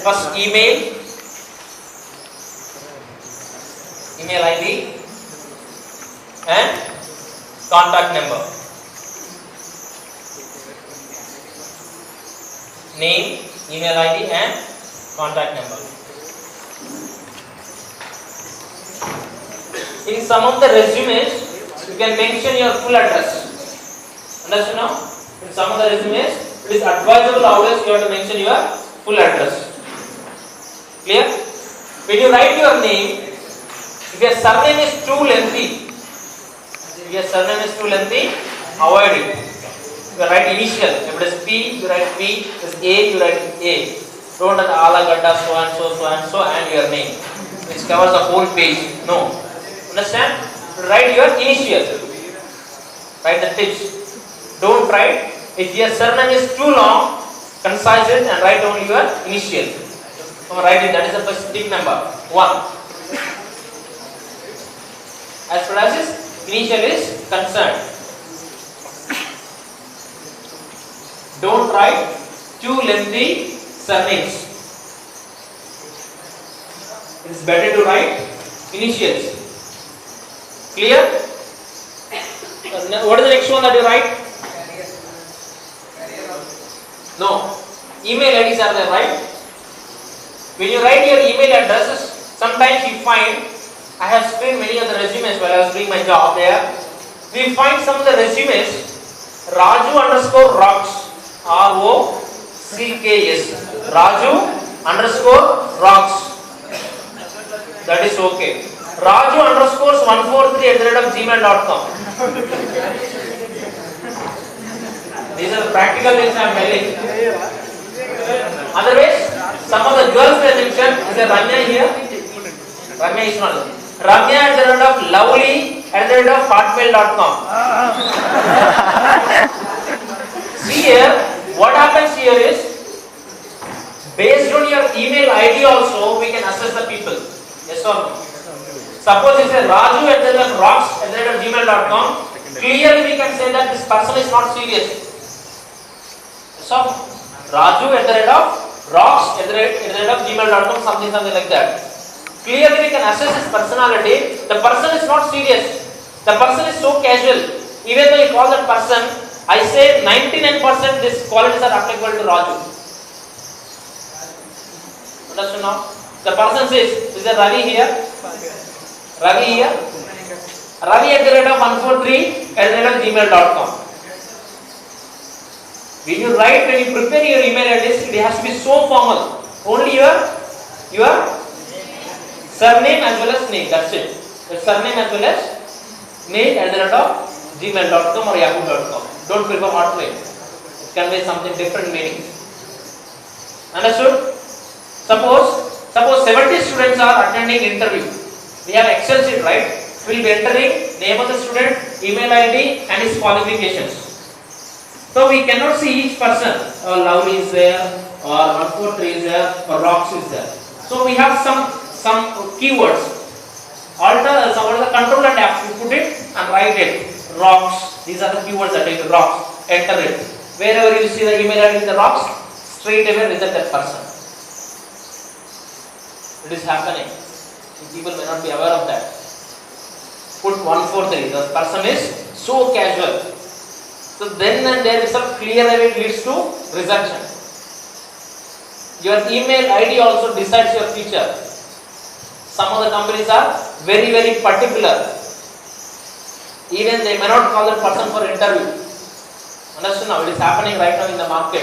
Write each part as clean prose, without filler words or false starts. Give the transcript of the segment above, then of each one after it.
First email ID and contact number. Name, email ID and contact number. In some of the resumes, you can mention your full address. Understand now? In some of the resumes, it is advisable always you have to mention your full address. Clear? When you write your name, if your surname is too lengthy, avoid it. You write initial. If it is P, you write P. If it is A, you write A. Don't write Alagada, so and so, and your name, which covers the whole page. No. Understand? Write your initial. Write the tips. Don't write. If your surname is too long, concise it and write only your initial. So write it. That is the first tip number 1. As far as his initial is concerned, don't write too lengthy surnames. It is better to write initials. Clear? What is the next one that you write? No. Email IDs are there, right? When you write your email addresses, sometimes you find, I have screened many of the resumes while I was doing my job there. We find some of the resumes, Raju_rocks, ROCKS, Raju_rocks. That is okay. Raju_143@gmail.com. These are the practical things I am telling. Otherwise, some of the girls they mentioned, is there Ramya here? Ramya is not. Ramya@lovely@hotmail.com. See here, what happens here is, based on your email ID also, we can assess the people. Yes or no? Suppose it says raju@rocks@gmail.com. Clearly we can say that this person is not serious. So, raju@rocks@gmail.com, something like that. Clearly we can assess his personality. The person is not serious. The person is so casual. Even though you call that person, I say 99% these qualities are applicable to Raju. Understand now? The person says, is there Ravi here? Ravi here? Ravi@143@gmail.com. When you prepare your email address, it has to be so formal. Only your surname as well as name. That's it. Your surname as well as name @gmail.com or yahoo.com. Don't prefer Hotmail. It can be something different meaning. Understood? Suppose 70 students are attending interview. We have Excel sheet, right? We will be entering name of the student, email ID and his qualifications. So we cannot see each person. Lovely is there, or 143 is there, or rocks is there. So we have some keywords. Alter the control and F. You put it and write it. Rocks. These are the keywords that take rocks. Enter it. Wherever you see the email ID with the rocks, straight away reject that person. It is happening. People may not be aware of that. Put 143. The person is so casual. So then and there itself clear away leads to rejection. Your email ID also decides your future. Some of the companies are very, very particular. Even they may not call that person for interview. Understand now? It is happening right now in the market.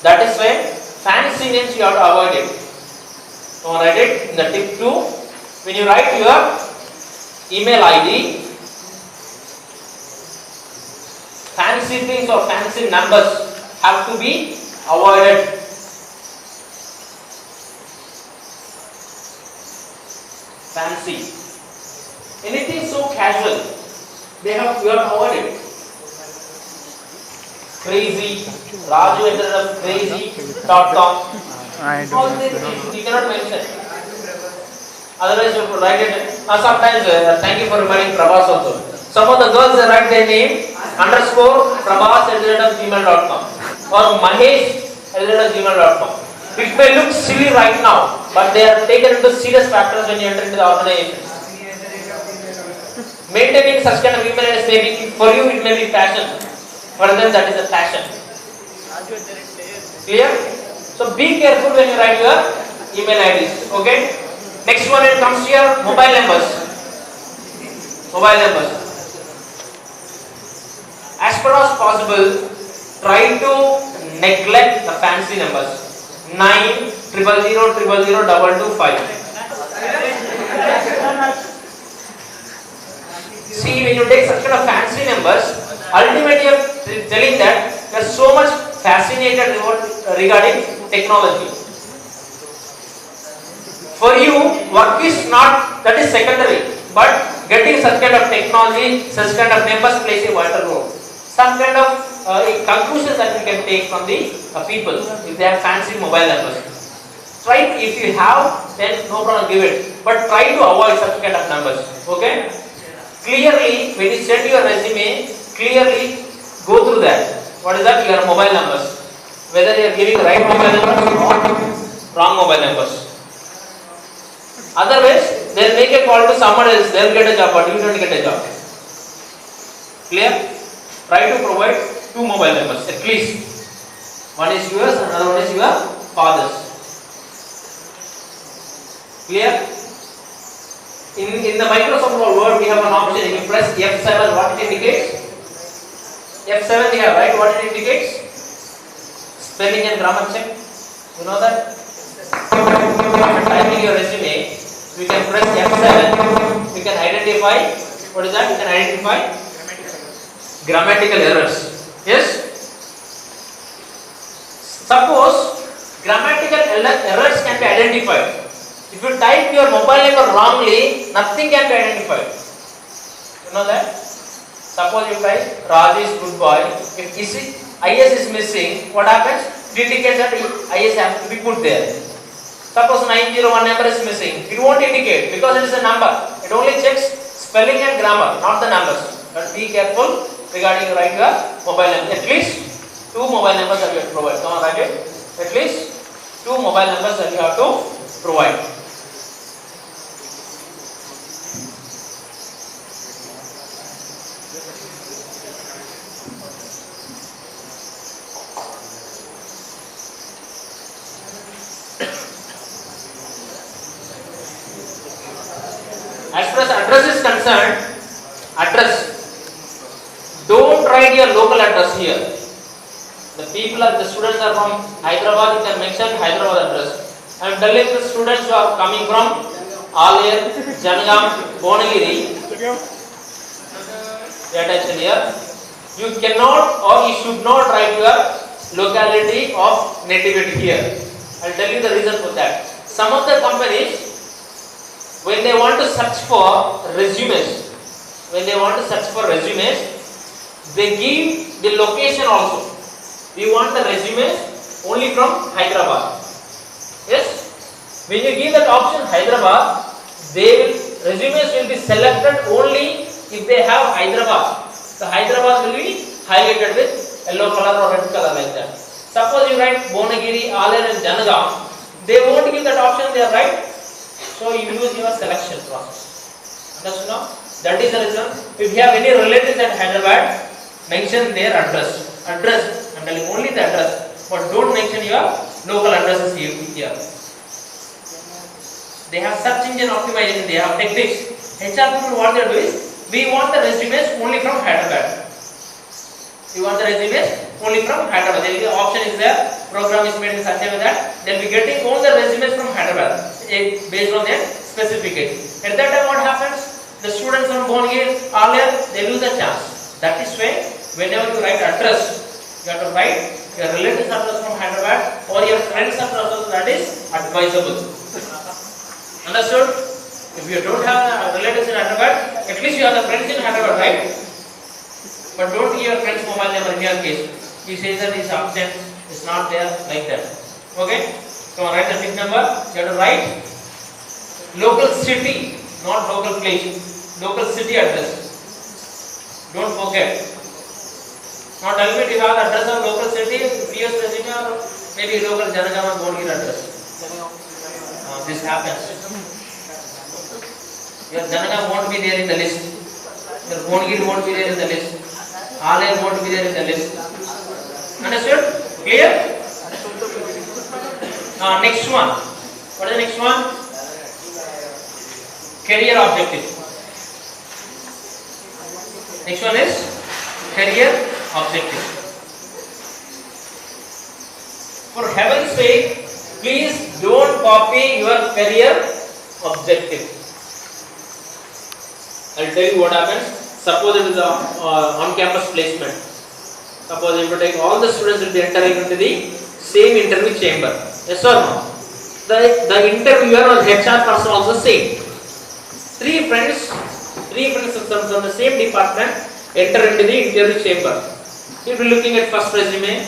That is why fancy names you have to avoid it. So write it in the tip 2. When you write your email ID, fancy things or fancy numbers have to be avoided. Fancy. Anything so casual, you have to avoid it. Crazy, Raju@crazy.com. All these things you cannot mention. Otherwise you have to write it. Sometimes, thank you for reminding Prabhas also. Some of the girls they write their name _Prabhas@gmail.com or Mahesh@gmail.com. It may look silly right now, but they are taken into serious factors when you enter into the organization. Maintaining such kind of email address may be, for you it may be passion. For them that is a passion. Clear? So be careful when you write your email IDs. Okay? Next one, it comes to your mobile numbers. Mobile numbers. As far as possible, try to neglect the fancy numbers. 9 000 000 225. See, when you take such kind of fancy numbers, ultimately you are telling that you are so much fascinated regarding technology. For you, work is not, that is secondary, but getting such kind of technology, such kind of numbers plays a vital role. Some kind of conclusions that you can take from the people if they have fancy mobile numbers. Try, if you have, then no problem, give it. But try to avoid such kind of numbers. Okay? Clearly, when you send your resume, clearly go through that. What is that? Your mobile numbers. Whether you are giving right mobile numbers or wrong mobile numbers. Otherwise, they'll make a call to someone else, they'll get a job, but you don't get a job. Clear? Try to provide 2 mobile numbers at least. One is yours, another one is your father's. Clear? In the Microsoft Word, we have an option. If you press F7, what it indicates? F7 we have, right? What it indicates? Spelling and grammar check. You know that? After typing your resume, we can press F7. We can identify, what is that? We can identify grammatical errors. Yes? Suppose grammatical errors can be identified. If you type your mobile number wrongly, nothing can be identified. You know that? Suppose you type Raj is good boy. If IS is missing, what happens? It indicates that IS has to be put there. Suppose 901 number is missing. It won't indicate because it is a number. It only checks spelling and grammar, not the numbers. But be careful regarding write your mobile number. At least 2 mobile numbers that you have to provide. Come on, write it. At least 2 mobile numbers that you have to provide. As far as address is concerned, don't write your local address here. The students are from Hyderabad, you can mention Hyderabad address. I am telling the students who are coming from Alir, Janagam, Bonagiri, pay attention here. You cannot or you should not write your locality of nativity here. I will tell you the reason for that. Some of the companies, when they want to search for resumes, they give the location also. We want the resumes only from Hyderabad. Yes? When you give that option Hyderabad, resumes will be selected only if they have Hyderabad. So Hyderabad will be highlighted with yellow color or red color like that. Suppose you write Bonagiri, Alir and Janagam, they won't give that option there, right? So you use your selection process. Understood now? That is the reason. If you have any relatives at Hyderabad, mention their address. I'm telling only the address, but don't mention your local addresses here. They have search engine optimization, they have techniques. HR people, what they do is, we want the resumes only from Hyderabad. There is the option is there, program is made in such a way that they will be getting all the resumes from Hyderabad based on their specification. At that time what happens? The students from Bonagiri, Alir, they lose the chance. That is why whenever you write address, you have to write your relatives address from Hyderabad or your friends address, that is advisable. Understood? If you don't have relatives in Hyderabad, at least you have the friends in Hyderabad, right? But don't give your friend's mobile number in your case. He says that he is absent, is not there, like that. Okay? So write the big number. You have to write local city, not local place. Local city address. Don't forget. Now tell me, do you have the address of local city, previous resident, or maybe local Janagama Bodhgir address? This happens. Your Janagama won't be there in the list. Your Bodhgir won't be there in the list. Alayar won't be there in the list. Understood? Clear? Next one. What is the next one? Career objective. Next one is career objective. For heaven's sake, please don't copy your career objective. I'll tell you what happens. Suppose it is a on-campus placement. Suppose if you take all the students will be entering into the same interview chamber. Yes or no? The interviewer or HR person also same. Three friends from the same department enter into the interview chamber. You will be looking at first resume,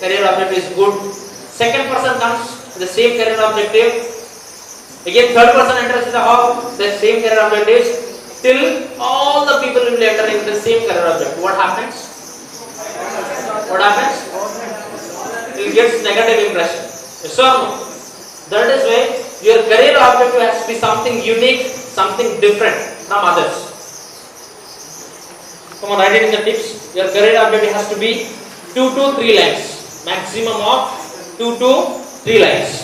career objective is good. Second person comes with the same career objective. Again third person enters in the hall, the same career objectives. Till all the people will be entering into the same career objective. What happens? What happens? It gets negative impression. Yes or no? That is why your career objective has to be something unique, something different from others. Come on, write it in the tips. Your career objective has to be 2 to 3 lines. Maximum of 2 to 3 lines.